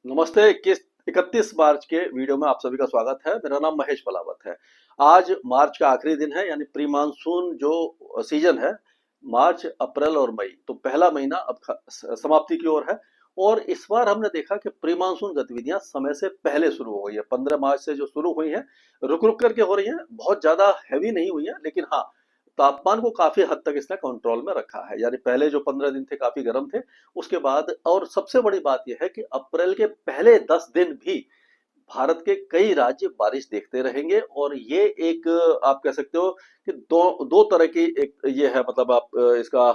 नमस्ते। 31 मार्च के वीडियो में आप सभी का स्वागत है। मेरा नाम महेश पलावत है। आज मार्च का आखिरी दिन है, यानी प्री मानसून जो सीजन है, मार्च अप्रैल और मई, तो पहला महीना अब समाप्ति की ओर है। और इस बार हमने देखा कि प्री मानसून गतिविधियां समय से पहले शुरू हो गई है। 15 मार्च से जो शुरू हुई हैं, रुक रुक करके हो रही हैं, बहुत ज्यादा हैवी नहीं हुई है, लेकिन हाँ, तापमान को काफी हद तक इसने कंट्रोल में रखा है। यानी पहले जो 15 दिन थे काफी गर्म थे, उसके बाद। और सबसे बड़ी बात यह है कि अप्रैल के पहले 10 दिन भी भारत के कई राज्य बारिश देखते रहेंगे। और ये एक, आप कह सकते हो कि दो दो तरह की एक ये है, मतलब आप इसका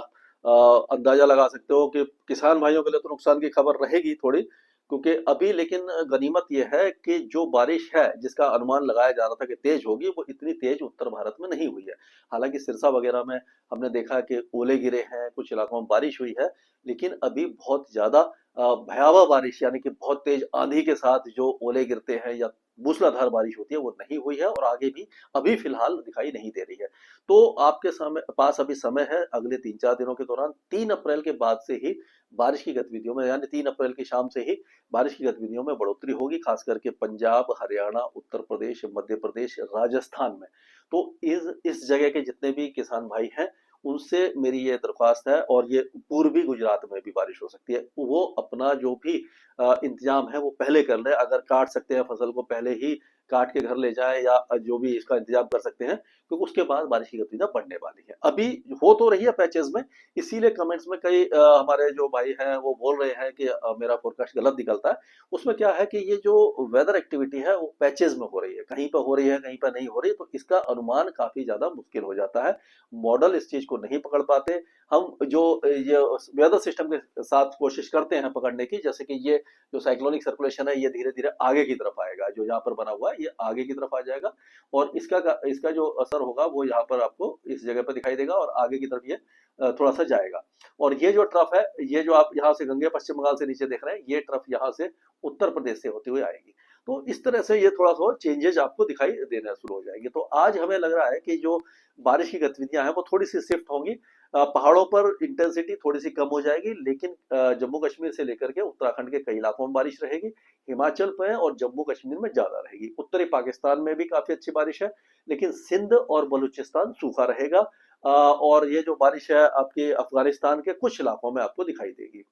अंदाजा लगा सकते हो कि किसान भाइयों के लिए तो नुकसान की खबर रहेगी थोड़ी, क्योंकि अभी लेकिन गनीमत यह है कि जो बारिश है जिसका अनुमान लगाया जा रहा था कि तेज होगी, वो इतनी तेज उत्तर भारत में नहीं हुई है। हालांकि सिरसा वगैरह में हमने देखा कि ओले गिरे हैं, कुछ इलाकों में बारिश हुई है, लेकिन अभी बहुत ज्यादा भयावह बारिश, यानी कि बहुत तेज आंधी के साथ जो ओले गिरते हैं या मूसलाधार बारिश होती है, वो नहीं हुई है और आगे भी अभी फिलहाल दिखाई नहीं दे रही है। तो आपके समय पास अभी समय है, अगले 3-4 दिनों के दौरान 3 अप्रैल के बाद से ही बारिश की गतिविधियों में, यानी 3 अप्रैल की शाम से ही बारिश की गतिविधियों में बढ़ोतरी होगी, खास करके पंजाब, हरियाणा, उत्तर प्रदेश, मध्य प्रदेश, राजस्थान में। तो इस जगह के जितने भी किसान भाई हैं, उनसे मेरी ये दरख्वास्त है। और ये पूर्वी गुजरात में भी बारिश हो सकती है, वो अपना जो भी इंतजाम है वो पहले कर ले। अगर काट सकते हैं फसल को, पहले ही काट के घर ले जाए, या जो भी इसका इंतजाम कर सकते हैं, क्योंकि उसके बाद बारिश की गतिविधियां बढ़ने वाली है। अभी हो तो रही है पैचेस में, इसीलिए कमेंट्स में कई हमारे जो भाई हैं वो बोल रहे हैं कि मेरा फोरकास्ट गलत निकलता है। उसमें क्या है कि ये जो वेदर एक्टिविटी है वो पैचेस में हो रही है, कहीं पर हो रही है, कहीं पर नहीं हो रही, तो इसका अनुमान काफी ज्यादा मुश्किल हो जाता है। मॉडल इस चीज को नहीं पकड़ पाते। हम जो ये वेदर सिस्टम के साथ कोशिश करते हैं पकड़ने की, जैसे कि ये जो साइक्लोनिक सर्कुलेशन है, ये धीरे धीरे आगे की तरफ आएगा, जो यहाँ पर बना हुआ है ये आगे की तरफ आ जाएगा, और इसका जो असर होगा वो यहाँ पर आपको इस जगह पर दिखाई देगा, और आगे की तरफ ये थोड़ा सा जाएगा। और ये जो ट्रफ है, ये जो आप यहाँ से गंगे पश्चिम बंगाल से नीचे देख रहे हैं, ये ट्रफ यहाँ से उत्तर प्रदेश से होती हुई आएगी। तो इस तरह से ये थोड़ा सा चेंजेस आपको दिखाई देना शुरू हो जाएंगे। तो आज हमें लग रहा है कि जो बारिश की गतिविधियां हैं वो थोड़ी सी शिफ्ट होंगी। पहाड़ों पर इंटेंसिटी थोड़ी सी कम हो जाएगी, लेकिन जम्मू कश्मीर से लेकर के उत्तराखंड के कई इलाकों में बारिश रहेगी। हिमाचल में और जम्मू कश्मीर में ज्यादा रहेगी। उत्तरी पाकिस्तान में भी काफी अच्छी बारिश है, लेकिन सिंध और बलूचिस्तान सूखा रहेगा। और ये जो बारिश है आपके अफगानिस्तान के कुछ इलाकों में आपको दिखाई देगी।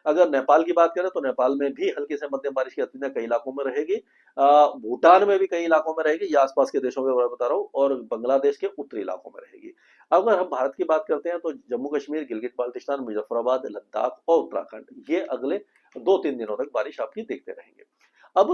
अगर नेपाल की बात करें तो नेपाल में भी हल्की से मध्यम बारिश की गतिविधियां कई इलाकों में रहेगी। भूटान में भी कई इलाकों में रहेगी, ये आसपास के देशों के बारे में बता रहा हूँ, और बांग्लादेश के उत्तरी इलाकों में रहेगी। अगर हम भारत की बात करते हैं तो जम्मू कश्मीर, गिलगित बाल्टिस्तान, मुजफ्फराबाद, लद्दाख और उत्तराखंड, ये अगले 2-3 दिनों तक बारिश आपकी देखते रहेंगे। अब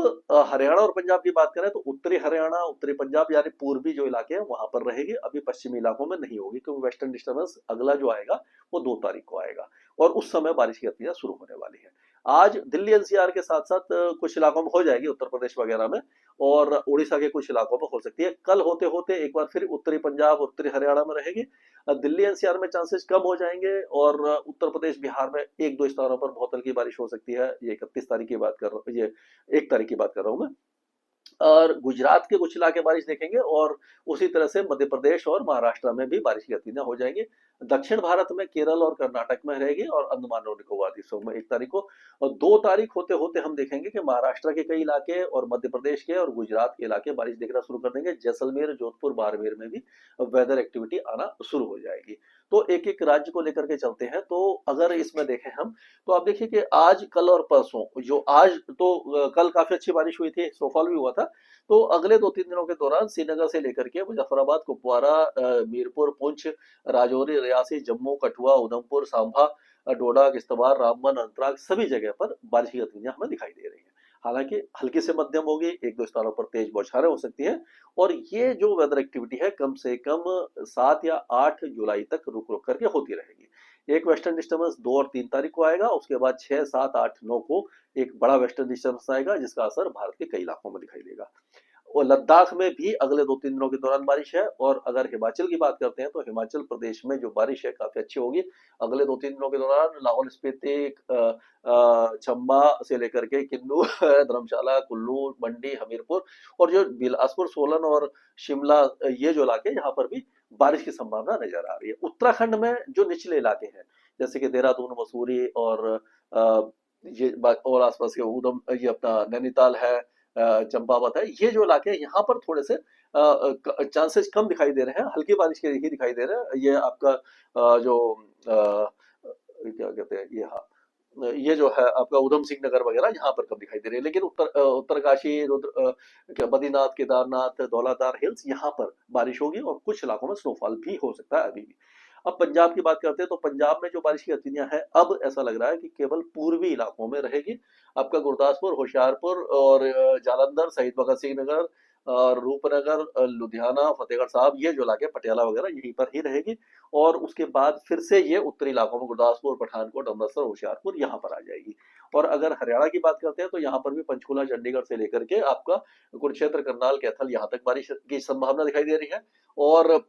हरियाणा और पंजाब की बात करें तो उत्तरी हरियाणा, उत्तरी पंजाब, यानी पूर्वी जो इलाके हैं वहां पर रहेगी। अभी पश्चिमी इलाकों में नहीं होगी, क्योंकि वेस्टर्न डिस्टर्बेंस अगला जो आएगा वो 2 तारीख को आएगा, और उस समय बारिश की गतिविधियां शुरू होने वाली है। आज दिल्ली एनसीआर के साथ साथ कुछ इलाकों में हो जाएगी, उत्तर प्रदेश वगैरह में, और उड़ीसा के कुछ इलाकों में हो सकती है। कल होते होते एक बार फिर उत्तरी पंजाब, उत्तरी हरियाणा में रहेगी। दिल्ली एनसीआर में चांसेस कम हो जाएंगे, और उत्तर प्रदेश, बिहार में एक दो स्थानों पर बहुत हल्की बारिश हो सकती है। ये 31 तारीख की बात कर रहा हूँ, ये 1 तारीख की बात कर रहा हूँ मैं। और गुजरात के कुछ इलाके बारिश देखेंगे, और उसी तरह से मध्य प्रदेश और महाराष्ट्र में भी बारिश की गतिविधियां हो जाएंगी। दक्षिण भारत में केरल और कर्नाटक में रहेगी, और अंडमान और निकोबार द्वीपों में 1 तारीख को। और 2 तारीख होते होते हम देखेंगे कि महाराष्ट्र के कई इलाके और मध्य प्रदेश के और गुजरात के इलाके बारिश देखना शुरू कर देंगे। जैसलमेर, जोधपुर, बाड़मेर में भी वेदर एक्टिविटी आना शुरू हो जाएगी। तो एक एक राज्य को लेकर के चलते हैं। तो अगर इसमें देखें हम, तो आप देखिए कि आज, कल और परसों, जो आज तो कल काफी अच्छी बारिश हुई थी, स्नोफॉल भी हुआ था। तो अगले 2-3 दिनों के दौरान श्रीनगर से लेकर के मुजफ्फराबाद, कुपवारा, मीरपुर, पुंछ, राजौरी, रियासी, जम्मू, कठुआ, उधमपुर, सांभा, डोडा, किश्तवाड़, रामबन, अनंतनाग, सभी जगह पर बारिश की गतिविधियां हमें दिखाई दे रही है। हालांकि हल्की से मध्यम होगी, एक दो स्थानों पर तेज बौछारें हो सकती हैं। और ये जो वेदर एक्टिविटी है कम से कम 7 या 8 जुलाई तक रुक रुक करके होती रहेगी। एक वेस्टर्न डिस्टर्बेंस 2 और 3 तारीख को आएगा, उसके बाद 6, 7, 8, 9 को एक बड़ा वेस्टर्न डिस्टर्बेंस आएगा, जिसका असर भारत के कई इलाकों में दिखाई देगा। और लद्दाख में भी अगले 2-3 दिनों के दौरान बारिश है। और अगर हिमाचल की बात करते हैं तो हिमाचल प्रदेश में जो बारिश है काफी अच्छी होगी अगले 2-3 दिनों के दौरान। लाहौल स्पीति, चंबा से लेकर के किन्नू, धर्मशाला, कुल्लू, मंडी, हमीरपुर, और जो बिलासपुर, सोलन और शिमला, ये जो इलाके, यहाँ पर भी बारिश की संभावना नजर आ रही है। उत्तराखंड में जो निचले इलाके हैं, जैसे कि देहरादून, मसूरी और और आसपास के उधम ये अपना नैनीताल है, चंपावत है, ये जो इलाके हैं यहाँ पर थोड़े से चांसेस कम दिखाई दे रहे हैं, हल्की बारिश के ही दिखाई दे रहे हैं। ये आपका जो क्या कहते हैं ये, हाँ, ये जो है आपका उधम सिंह नगर वगैरह यहाँ पर कम दिखाई दे रही है, लेकिन उत्तरकाशी, क्या बद्रीनाथ, केदारनाथ, धौलाधार हिल्स यहाँ पर बारिश होगी और कुछ इलाकों में स्नोफॉल भी हो सकता है अभी भी। अब पंजाब की बात करते हैं तो पंजाब में जो बारिश की गतिविधियां हैं अब ऐसा लग रहा है कि केवल पूर्वी इलाकों में रहेगी। आपका गुरदासपुर, होशियारपुर और जालंधर, शहीद भगत सिंह नगर और रूपनगर, लुधियाना, फतेहगढ़ साहब, ये जो इलाके पटियाला वगैरह यहीं पर ही रहेगी। और उसके बाद फिर से ये उत्तरी इलाकों में गुरदासपुर, पठानकोट, अमृतसर, होशियारपुर यहाँ पर आ जाएगी। और अगर हरियाणा की बात करते हैं तो यहाँ पर भी पंचकुला, चंडीगढ़ से लेकर के आपका कुरुक्षेत्र, करनाल, कैथल यहाँ तक बारिश की संभावना दिखाई दे रही है। और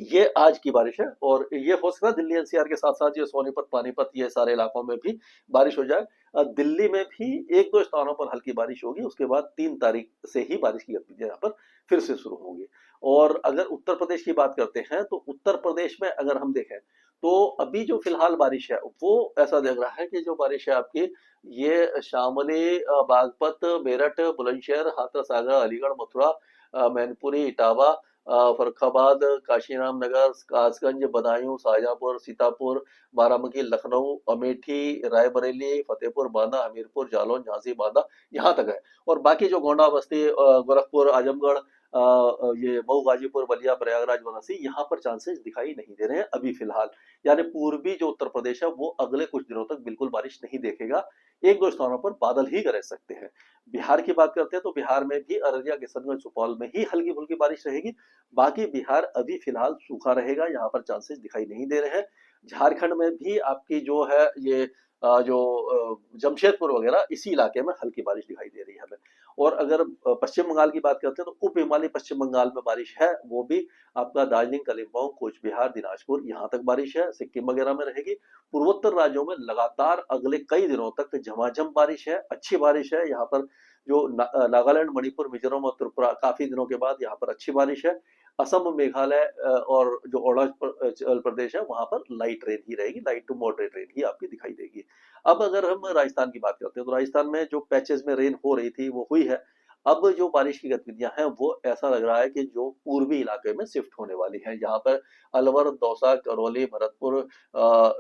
ये आज की बारिश है और ये हो सकता है दिल्ली एनसीआर के साथ साथ ये सोनीपत, पानीपत, ये सारे इलाकों में भी बारिश हो जाए। दिल्ली में भी एक दो स्थानों पर हल्की बारिश होगी, उसके बाद 3 तारीख से ही बारिश की गतिविधियां यहाँ पर फिर से शुरू होंगी। और अगर उत्तर प्रदेश की बात करते हैं तो उत्तर प्रदेश में अगर हम देखें तो अभी जो फिलहाल बारिश है वो ऐसा लग रहा है कि जो बारिश है आपकी, ये शामली, बागपत, मेरठ, बुलंदशहर, हाथरस, सागर, अलीगढ़, मथुरा, मैनपुरी, इटावा, फर्रुखाबाद, काशीराम नगर, कासगंज, बदायूं, शाहजहांपुर, सीतापुर, बाराबंकी, लखनऊ, अमेठी, रायबरेली, फतेहपुर, बांदा, हमीरपुर, जालौन, झांसी, बांदा, यहाँ तक है। और बाकी जो गोंडा, बस्ती, गोरखपुर, आजमगढ़, ये मऊ, गाजीपुर, बलिया, प्रयागराज, वाराणसी, यहाँ पर चांसेस दिखाई नहीं दे रहे हैं अभी फिलहाल। यानी पूर्वी जो उत्तर प्रदेश है वो अगले कुछ दिनों तक बिल्कुल बारिश नहीं देखेगा, एक दो स्थानों पर बादल ही गरज सकते हैं। बिहार की बात करते हैं तो बिहार में भी अररिया, किशनगंज, सुपौल में ही हल्की फुल्की बारिश रहेगी। बाकी बिहार अभी फिलहाल सूखा रहेगा, यहाँ पर चांसेस दिखाई नहीं दे रहे हैं। झारखंड में भी आपकी जो है ये जमशेदपुर वगैरह इसी इलाके में हल्की बारिश दिखाई दे रही है हमें। और अगर पश्चिम बंगाल की बात करते हैं तो उप हिमालय पश्चिम बंगाल में बारिश है, वो भी आपका दार्जिलिंग, कालिम्पोंग, कूच बिहार, दिनाजपुर यहाँ तक बारिश है, सिक्किम वगैरह में रहेगी। पूर्वोत्तर राज्यों में लगातार अगले कई दिनों तक झमाझम बारिश है, अच्छी बारिश है। यहाँ पर जो नागालैंड, मणिपुर, मिजोरम और त्रिपुरा, काफी दिनों के बाद यहाँ पर अच्छी बारिश है। असम, मेघालय और जो अरुणाचल प्रदेश है वहां पर लाइट रेन ही रहेगी, लाइट टू मॉडरेट रेन ही आपकी दिखाई देगी। अब अगर हम राजस्थान की बात करते हैं तो राजस्थान में जो पैचेस में रेन हो रही थी वो हुई है। अब जो बारिश की गतिविधियां हैं वो ऐसा लग रहा है कि जो पूर्वी इलाके में शिफ्ट होने वाली है। यहाँ पर अलवर, दौसा, करौली, भरतपुर,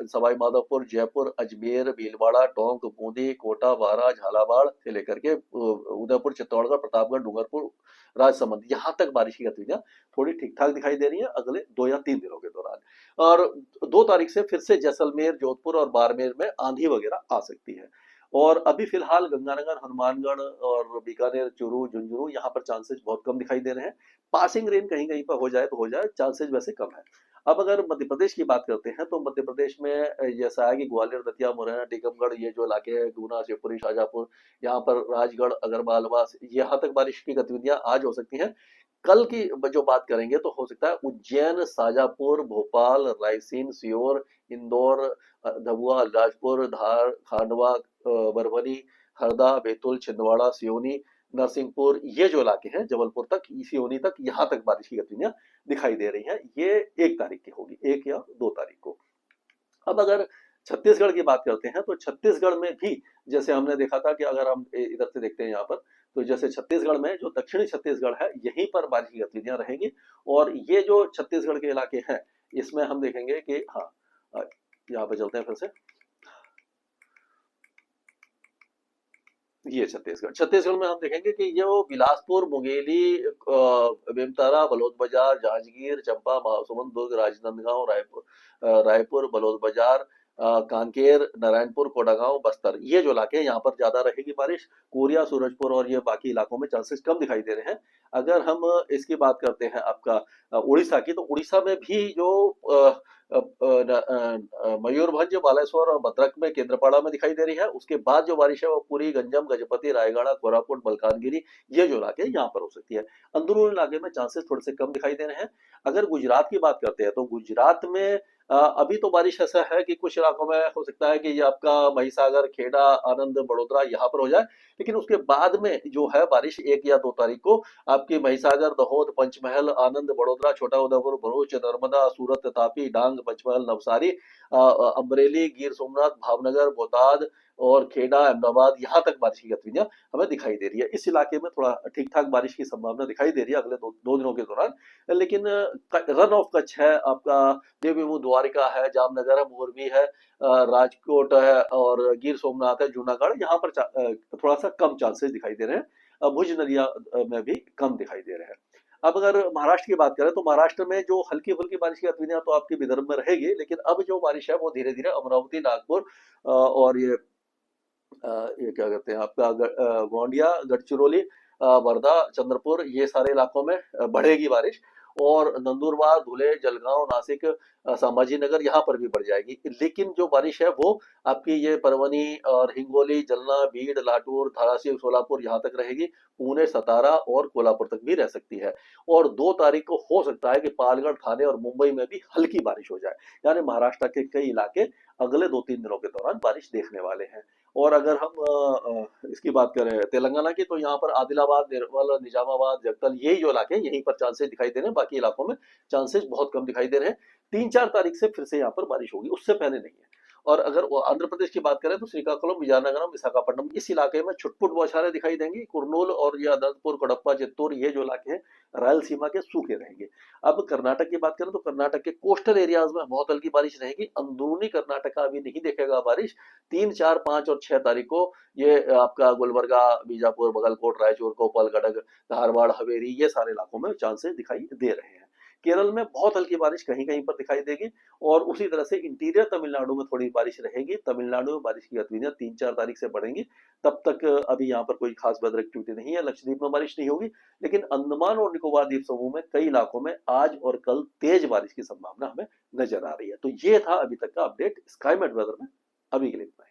सवाई माधोपुर, जयपुर, अजमेर, भीलवाड़ा, टोंक, बूंदी, कोटा, बारा, झालावाड़ से लेकर के उदयपुर, चित्तौड़गढ़, प्रतापगढ़, डूंगरपुर, राजसमंद, यहाँ तक बारिश की गतिविधियां थोड़ी ठीक ठाक दिखाई दे रही है अगले 2 या 3 दिनों के दौरान। और 2 तारीख से फिर से जैसलमेर, जोधपुर और बाड़मेर में आंधी वगैरह आ सकती है। और अभी फिलहाल गंगानगर, हनुमानगढ़ और बीकानेर, चूरू, झुंझुनू यहाँ पर चांसेस बहुत कम दिखाई दे रहे हैं। पासिंग रेन कहीं कहीं पर हो जाए तो हो जाए, चांसेस वैसे कम है। अब अगर मध्य प्रदेश की बात करते हैं तो मध्य प्रदेश में जैसा है कि ग्वालियर, दतिया, मुरैना, टीकमगढ़, ये जो इलाके हैं, गुना, शिवपुरी, शाहजहांपुर, यहाँ पर राजगढ़, अगरमालवा, यहाँ तक बारिश की गतिविधियां आज हो सकती हैं। कल की जो बात करेंगे तो हो सकता है उज्जैन, शाजापुर, भोपाल, रायसेन, सीहोर, इंदौर, धबुआ, अलीराजपुर, धार, खांडवा, बरवनी, हरदा, बैतूल, छिंदवाड़ा, सियोनी, नरसिंहपुर, ये जो इलाके हैं जबलपुर तक, सियोनी तक, यहाँ तक बारिश की गतिविधियां दिखाई दे रही हैं। ये 1 तारीख की होगी, 1 या 2 तारीख को। अब अगर छत्तीसगढ़ की बात करते हैं तो छत्तीसगढ़ में भी जैसे हमने देखा था कि अगर हम इधर से देखते हैं यहाँ पर, तो जैसे छत्तीसगढ़ में जो दक्षिणी छत्तीसगढ़ है यहीं पर बारिश की गतिविधियां रहेंगी। और ये जो छत्तीसगढ़ के इलाके हैं इसमें हम देखेंगे कि हाँ, यहाँ पे चलते हैं फिर से। ये छत्तीसगढ़ में हम देखेंगे कि ये वो बिलासपुर, मुंगेली, बेमतारा, बलौद बाजार, जांजगीर, चंपा, महासमुंद, दुर्ग, राजनांदगांव, रायपुर, बलौद बाजार, कांकेर, नारायणपुर, कोडागांव, बस्तर, ये जो इलाके हैं यहाँ पर ज्यादा रहेगी बारिश। कोरिया, सूरजपुर और ये बाकी इलाकों में चांसेस कम दिखाई दे रहे हैं। अगर हम इसकी बात करते हैं आपका उड़ीसा की, तो उड़ीसा में भी जो मयूरभंज, बालेश्वर और भद्रक में, केंद्रपाड़ा में दिखाई दे रही है। उसके बाद जो बारिश है वो पूरी, गंजम, गजपति, रायगढ़, कोरापुट, मलकानगिरी, ये जो इलाके हैं यहाँ पर हो सकती है। अंदरूनी इलाके में चांसेस थोड़े से कम दिखाई दे रहे हैं। अगर गुजरात की बात करते हैं तो गुजरात में अभी तो बारिश ऐसा है कि कुछ इलाकों में हो सकता है कि ये आपका महिसागर, खेड़ा, आनंद, बड़ोदरा यहाँ पर हो जाए। लेकिन उसके बाद में जो है बारिश 1 या 2 तारीख को आपकी महिसागर, दहोद, पंचमहल, आनंद, बड़ोदरा, छोटा उदेपुर, भरूच, नर्मदा, सूरत, तापी, डांग, पंचमहल, नवसारी, अमरेली, गिर सोमनाथ, भावनगर, बोटाद और खेड़ा, अहमदाबाद यहाँ तक बारिश की गतिविधियां हमें दिखाई दे रही है। इस इलाके में थोड़ा ठीक ठाक बारिश की संभावना दिखाई दे रही है अगले दो दिनों के दौरान। लेकिन रन ऑफ कच्छ है आपका, देवभूमि द्वारिका है, जामनगर है, मोरबी है, राजकोट है और गिर सोमनाथ है, जूनागढ़, यहाँ पर थोड़ा सा कम चांसेस दिखाई दे रहे हैं। भुज नदिया में भी कम दिखाई दे रहे हैं। अब अगर महाराष्ट्र की बात करें तो महाराष्ट्र में जो हल्की फुल्की बारिश की गतिविधियां तो आपके विदर्भ में रहेगी, लेकिन अब जो बारिश है वो धीरे धीरे अमरावती, नागपुर और ये क्या कहते हैं आपका गोंडिया, गढ़चिरौली, वर्धा, चंद्रपुर, ये सारे इलाकों में बढ़ेगी बारिश। और नंदुरबार, धुले, जलगांव, नासिक, संभाजीनगर यहाँ पर भी बढ़ जाएगी। लेकिन जो बारिश है वो आपकी ये परभनी और हिंगोली, जलना, भीड़, लातूर, धाराशिव, सोलापुर यहाँ तक रहेगी। पुणे, सतारा और कोल्हापुर तक भी रह सकती है। और 2 तारीख को हो सकता है कि पालगढ़, ठाणे और मुंबई में भी हल्की बारिश हो जाए। यानी महाराष्ट्र के कई इलाके अगले 2-3 दिनों के दौरान बारिश देखने वाले हैं। और अगर हम इसकी बात करें तेलंगाना की, तो यहाँ पर आदिलाबाद, निर्मल, निजामाबाद, जगतल, यही जो इलाके हैं यहीं पर चांसेस दिखाई दे रहे हैं। बाकी इलाकों में चांसेस बहुत कम दिखाई दे रहे हैं। 3-4 तारीख से फिर से यहाँ पर बारिश होगी, उससे पहले नहीं है। और अगर आंध्र प्रदेश की बात करें तो श्रीकाकुलम, विजयनगरम, विशाखापट्टनम, इस इलाके में छुटपुट बौछारें दिखाई देंगी। कुर्नूल और ये अनंतपुर, कडप्पा, चित्तूर, ये जो इलाके हैं रायलसीमा के सूखे रहेंगे। अब कर्नाटक की बात करें तो कर्नाटक के कोस्टल एरियाज में बहुत हल्की बारिश रहेगी। अंदरूनी कर्नाटक का अभी नहीं देखेगा बारिश। 3, 4, 5 और 6 तारीख को ये आपका गुलबर्गा, बीजापुर, बगलकोट, रायचूर, कोपल, गडग, धारवाड़, हवेरी, ये सारे इलाकों में चांसेस दिखाई दे रहे हैं। केरल में बहुत हल्की बारिश कहीं कहीं पर दिखाई देगी। और उसी तरह से इंटीरियर तमिलनाडु में थोड़ी बारिश रहेगी। तमिलनाडु में बारिश की गतिविधियां 3-4 तारीख से बढ़ेंगी। तब तक अभी यहाँ पर कोई खास वेदर एक्टिविटी नहीं है। लक्षद्वीप में बारिश नहीं होगी, लेकिन अंडमान और निकोबार द्वीप समूह में कई इलाकों में आज और कल तेज बारिश की संभावना हमें नजर आ रही है। तो ये था अभी तक का अपडेट स्काईमेट वेदर में। अभी के लिए इतना ही।